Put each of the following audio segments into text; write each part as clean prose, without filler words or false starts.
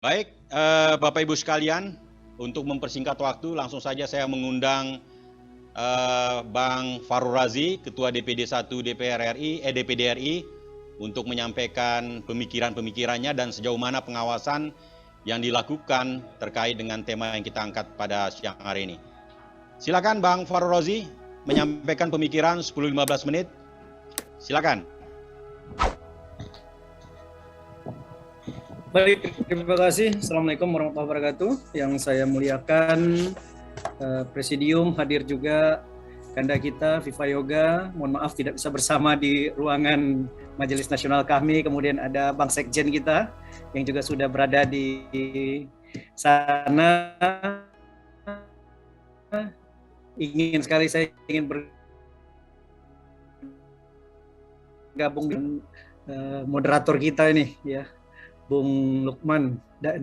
Baik, Bapak Ibu sekalian, untuk mempersingkat waktu, langsung saja saya mengundang Bang Farul Razi, Ketua DPD 1 DPD RI, untuk menyampaikan pemikiran-pemikirannya dan sejauh mana pengawasan yang dilakukan terkait dengan tema yang kita angkat pada siang hari ini. Silakan Bang Farul Razi menyampaikan pemikiran 10-15 menit. Silakan. Baik, terima kasih. Assalamualaikum warahmatullahi wabarakatuh. Yang saya muliakan Presidium, hadir juga Kanda kita, Viva Yoga. Mohon maaf tidak bisa bersama di ruangan Majelis Nasional kami. Kemudian ada Bang Sekjen kita yang juga sudah berada di sana. Saya ingin bergabung dengan moderator kita ini, ya, Bung Lukman dan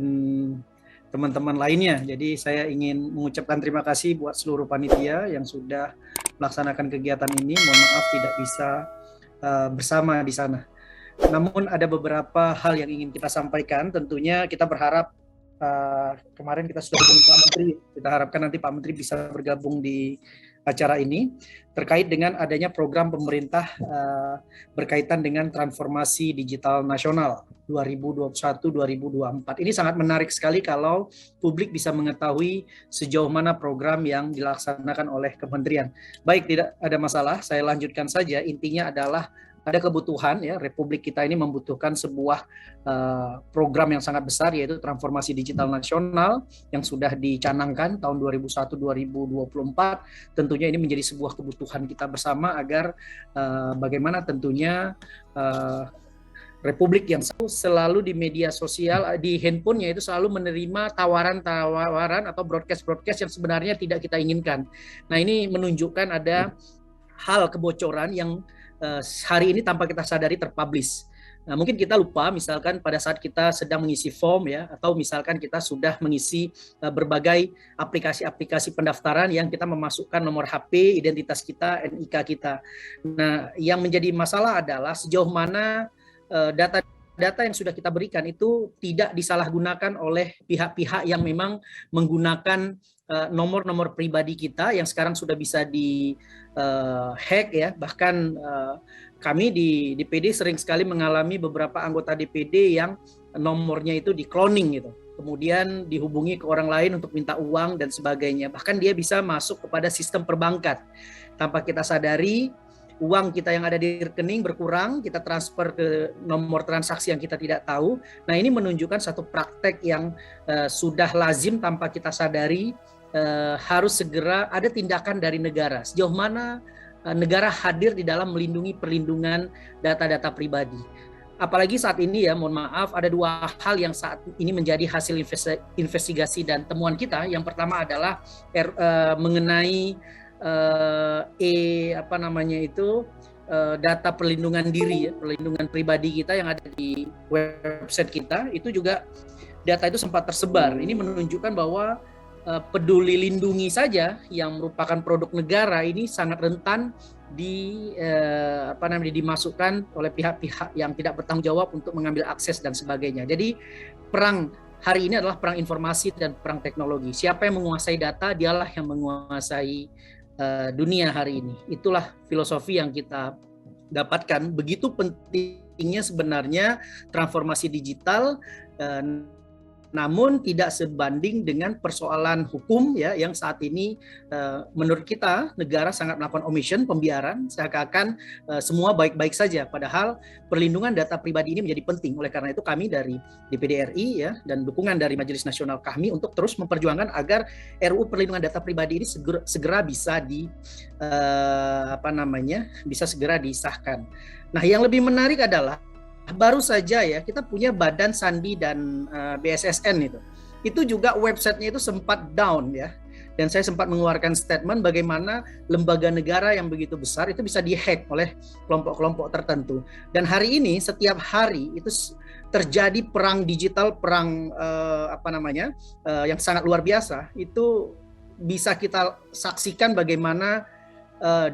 teman-teman lainnya. Jadi saya ingin mengucapkan terima kasih buat seluruh panitia yang sudah melaksanakan kegiatan ini. Mohon maaf tidak bisa bersama di sana. Namun ada beberapa hal yang ingin kita sampaikan. Tentunya kita berharap kemarin kita sudah hubungi Pak Menteri. Kita harapkan nanti Pak Menteri bisa bergabung di acara ini terkait dengan adanya program pemerintah berkaitan dengan transformasi digital nasional 2021-2024. Ini sangat menarik sekali kalau publik bisa mengetahui sejauh mana program yang dilaksanakan oleh kementerian. Baik, tidak ada masalah, saya lanjutkan saja. Intinya adalah ada kebutuhan, ya, Republik kita ini membutuhkan sebuah program yang sangat besar, yaitu transformasi digital nasional yang sudah dicanangkan tahun 2001-2024. Tentunya ini menjadi sebuah kebutuhan kita bersama agar bagaimana tentunya Republik yang selalu di media sosial, di handphonenya itu selalu menerima tawaran-tawaran atau broadcast-broadcast yang sebenarnya tidak kita inginkan. Nah, ini menunjukkan ada hal kebocoran yang hari ini tanpa kita sadari terpublish. Nah, mungkin kita lupa misalkan pada saat kita sedang mengisi form, ya, atau misalkan kita sudah mengisi berbagai aplikasi-aplikasi pendaftaran yang kita memasukkan nomor HP, identitas kita, NIK kita. Nah, yang menjadi masalah adalah sejauh mana data yang sudah kita berikan itu tidak disalahgunakan oleh pihak-pihak yang memang menggunakan nomor-nomor pribadi kita yang sekarang sudah bisa di hack, ya. Bahkan kami di DPD sering sekali mengalami beberapa anggota DPD yang nomornya itu di cloning gitu. Kemudian dihubungi ke orang lain untuk minta uang dan sebagainya. Bahkan dia bisa masuk kepada sistem perbankan. Tanpa kita sadari, uang kita yang ada di rekening berkurang, kita transfer ke nomor transaksi yang kita tidak tahu. Nah, ini menunjukkan satu praktek yang sudah lazim tanpa kita sadari. Harus segera ada tindakan dari negara. Sejauh mana negara hadir di dalam melindungi perlindungan data-data pribadi. Apalagi saat ini, ya, mohon maaf, ada dua hal yang saat ini menjadi hasil investigasi dan temuan kita. Yang pertama adalah mengenai data perlindungan diri, ya, perlindungan pribadi kita yang ada di website kita. Itu juga data itu sempat tersebar. Ini menunjukkan bahwa Peduli Lindungi saja yang merupakan produk negara ini sangat rentan dimasukkan oleh pihak-pihak yang tidak bertanggung jawab untuk mengambil akses dan sebagainya. Jadi perang hari ini adalah perang informasi dan perang teknologi. Siapa yang menguasai data, dialah yang menguasai dunia hari ini. Itulah filosofi yang kita dapatkan. Begitu pentingnya sebenarnya transformasi digital, namun tidak sebanding dengan persoalan hukum, ya, yang saat ini menurut kita negara sangat melakukan omission, pembiaran, seakan-akan semua baik-baik saja, padahal perlindungan data pribadi ini menjadi penting. Oleh karena itu kami dari DPD RI, ya, dan dukungan dari Majelis Nasional kami untuk terus memperjuangkan agar RUU perlindungan data pribadi ini segera bisa bisa segera disahkan. Nah, yang lebih menarik adalah baru saja, ya, kita punya Badan Sandi dan BSSN itu juga websitenya itu sempat down, ya, dan saya sempat mengeluarkan statement bagaimana lembaga negara yang begitu besar itu bisa dihack oleh kelompok-kelompok tertentu. Dan hari ini setiap hari itu terjadi perang digital, perang yang sangat luar biasa. Itu bisa kita saksikan bagaimana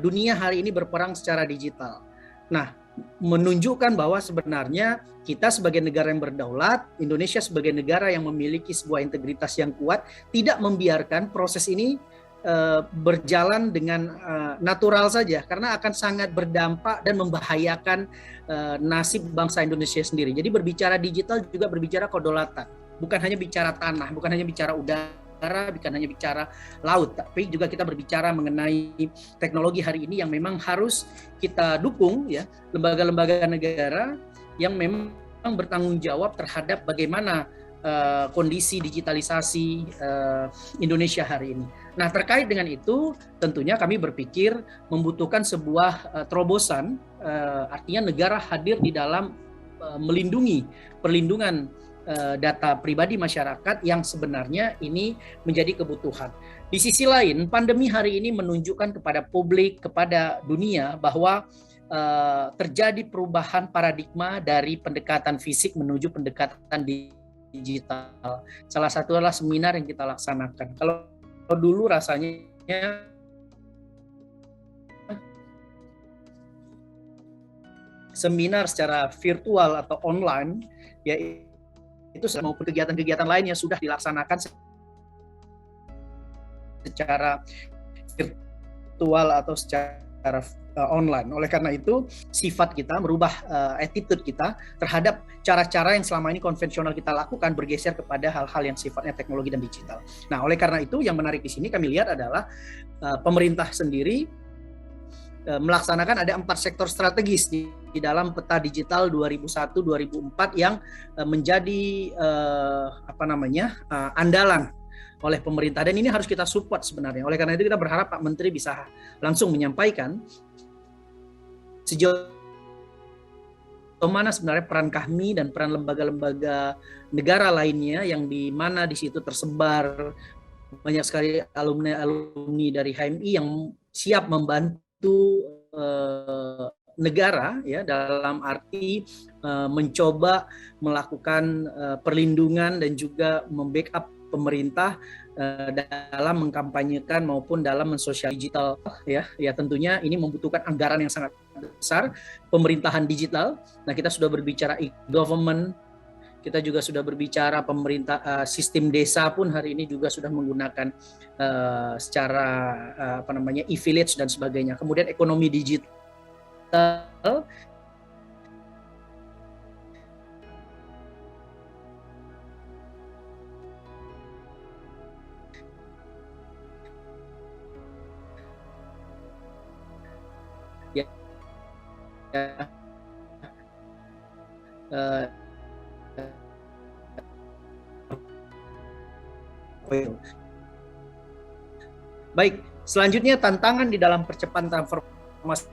dunia hari ini berperang secara digital. Nah, menunjukkan bahwa sebenarnya kita sebagai negara yang berdaulat, Indonesia sebagai negara yang memiliki sebuah integritas yang kuat, tidak membiarkan proses ini berjalan dengan natural saja, karena akan sangat berdampak dan membahayakan nasib bangsa Indonesia sendiri. Jadi berbicara digital juga berbicara kedaulatan, bukan hanya bicara tanah, bukan hanya bicara udara, bukan hanya bicara laut, tapi juga kita berbicara mengenai teknologi hari ini yang memang harus kita dukung, ya, lembaga-lembaga negara yang memang bertanggung jawab terhadap bagaimana kondisi digitalisasi Indonesia hari ini. Nah, terkait dengan itu, tentunya kami berpikir membutuhkan sebuah terobosan, artinya negara hadir di dalam melindungi perlindungan data pribadi masyarakat yang sebenarnya ini menjadi kebutuhan. Di sisi lain, pandemi hari ini menunjukkan kepada publik, kepada dunia bahwa terjadi perubahan paradigma dari pendekatan fisik menuju pendekatan digital. Salah satu adalah seminar yang kita laksanakan. Kalau dulu rasanya seminar secara virtual atau online, ya itu maupun kegiatan-kegiatan lainnya sudah dilaksanakan secara virtual atau secara online. Oleh karena itu, sifat kita merubah attitude kita terhadap cara-cara yang selama ini konvensional kita lakukan bergeser kepada hal-hal yang sifatnya teknologi dan digital. Nah, oleh karena itu yang menarik di sini kami lihat adalah pemerintah sendiri melaksanakan ada 4 sektor strategis di dalam peta digital 2001-2004 yang menjadi andalan oleh pemerintah, dan ini harus kita support sebenarnya. Oleh karena itu kita berharap Pak Menteri bisa langsung menyampaikan sejauh mana sebenarnya peran kami dan peran lembaga-lembaga negara lainnya yang di mana di situ tersebar banyak sekali alumni dari HMI yang siap membantu negara, ya, dalam arti mencoba melakukan perlindungan dan juga membackup pemerintah dalam mengkampanyekan maupun dalam mensosial digital, ya tentunya ini membutuhkan anggaran yang sangat besar, pemerintahan digital. Nah, kita sudah berbicara e-government, kita juga sudah berbicara pemerintah, sistem desa pun hari ini juga sudah menggunakan secara e-village dan sebagainya. Kemudian ekonomi digital, baik, selanjutnya tantangan di dalam percepatan transformasi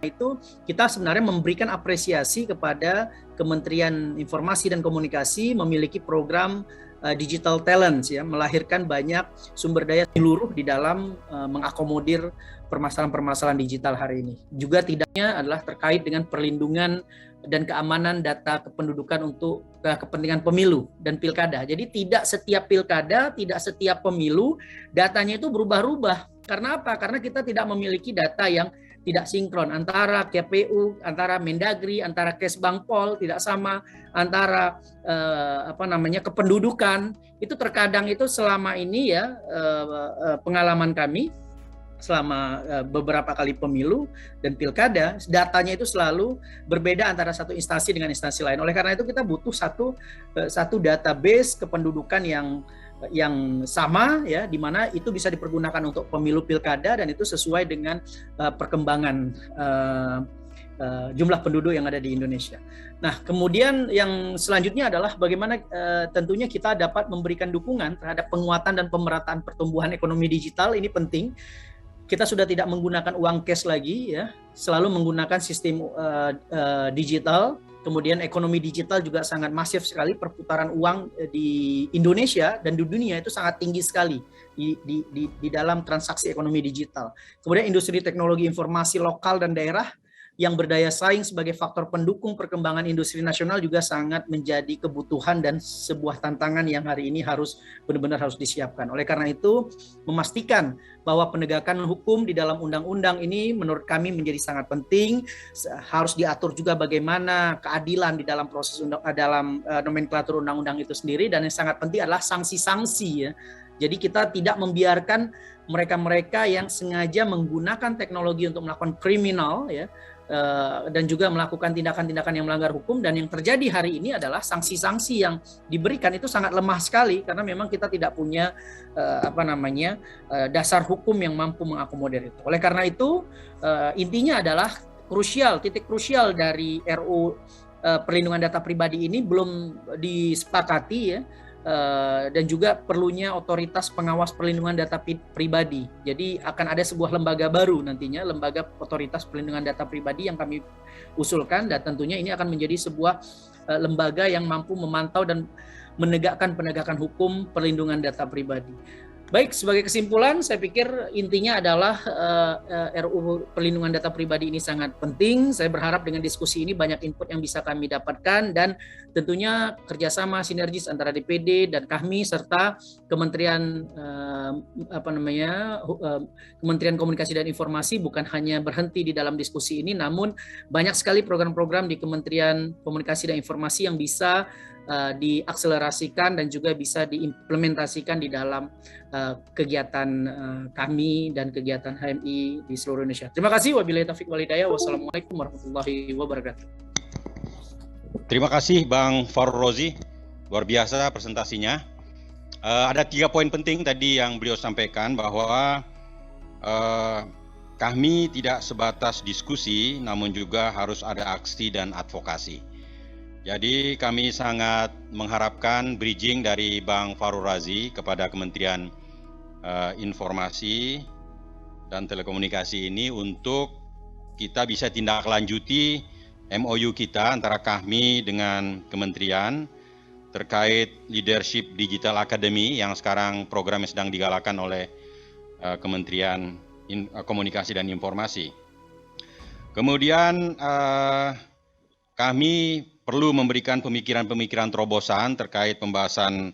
itu kita sebenarnya memberikan apresiasi kepada Kementerian Informasi dan Komunikasi memiliki program digital talents, ya, melahirkan banyak sumber daya seluruh di dalam mengakomodir permasalahan-permasalahan digital hari ini. Juga tidaknya adalah terkait dengan perlindungan dan keamanan data kependudukan untuk kepentingan pemilu dan pilkada. Jadi tidak setiap pilkada, tidak setiap pemilu datanya itu berubah-ubah. Karena apa? Karena kita tidak memiliki data yang tidak sinkron antara KPU, antara Mendagri, antara Kesbangpol, tidak sama antara kependudukan. Itu terkadang itu selama ini, ya, pengalaman kami selama beberapa kali pemilu dan pilkada, datanya itu selalu berbeda antara satu instansi dengan instansi lain. Oleh karena itu kita butuh satu database kependudukan yang sama, ya, di mana itu bisa dipergunakan untuk pemilu pilkada dan itu sesuai dengan perkembangan jumlah penduduk yang ada di Indonesia. Nah, kemudian yang selanjutnya adalah bagaimana tentunya kita dapat memberikan dukungan terhadap penguatan dan pemerataan pertumbuhan ekonomi digital. Ini penting. Kita sudah tidak menggunakan uang cash lagi, ya, selalu menggunakan sistem digital. Kemudian ekonomi digital juga sangat masif sekali, perputaran uang di Indonesia dan di dunia itu sangat tinggi sekali di dalam transaksi ekonomi digital. Kemudian industri teknologi informasi lokal dan daerah yang berdaya saing sebagai faktor pendukung perkembangan industri nasional juga sangat menjadi kebutuhan dan sebuah tantangan yang hari ini harus benar-benar harus disiapkan. Oleh karena itu, memastikan bahwa penegakan hukum di dalam undang-undang ini menurut kami menjadi sangat penting. Harus diatur juga bagaimana keadilan di dalam proses dalam nomenklatur undang-undang itu sendiri, dan yang sangat penting adalah sanksi-sanksi ya. Jadi kita tidak membiarkan mereka-mereka yang sengaja menggunakan teknologi untuk melakukan kriminal ya, dan juga melakukan tindakan-tindakan yang melanggar hukum, dan yang terjadi hari ini adalah sanksi-sanksi yang diberikan itu sangat lemah sekali karena memang kita tidak punya dasar hukum yang mampu mengakomodir itu. Oleh karena itu intinya adalah titik krusial dari RU perlindungan data pribadi ini belum disepakati ya. Dan juga perlunya otoritas pengawas perlindungan data pribadi. Jadi akan ada sebuah lembaga baru nantinya, lembaga otoritas perlindungan data pribadi yang kami usulkan, dan tentunya ini akan menjadi sebuah lembaga yang mampu memantau dan menegakkan penegakan hukum perlindungan data pribadi. Baik, sebagai kesimpulan, saya pikir intinya adalah RUU Perlindungan Data Pribadi ini sangat penting. Saya berharap dengan diskusi ini banyak input yang bisa kami dapatkan, dan tentunya kerjasama sinergis antara DPD dan kami serta Kementerian Kementerian Komunikasi dan Informasi bukan hanya berhenti di dalam diskusi ini, namun banyak sekali program-program di Kementerian Komunikasi dan Informasi yang bisa diakselerasikan dan juga bisa diimplementasikan di dalam kegiatan kami dan kegiatan HMI di seluruh Indonesia. Terima kasih. Wabillahi taufiq wal hidayah. Wassalamualaikum warahmatullahi wabarakatuh. Terima kasih Bang Farul Rozi, luar biasa presentasinya. Ada 3 poin penting tadi yang beliau sampaikan, bahwa kami tidak sebatas diskusi, namun juga harus ada aksi dan advokasi. Jadi kami sangat mengharapkan bridging dari Bang Farul Razi kepada Kementerian Informasi dan Telekomunikasi ini untuk kita bisa tindak lanjuti MOU kita antara kami dengan kementerian terkait Leadership Digital Academy yang sekarang programnya sedang digalakan oleh Kementerian Komunikasi dan Informasi. Kemudian kami perlu memberikan pemikiran-pemikiran terobosan terkait pembahasan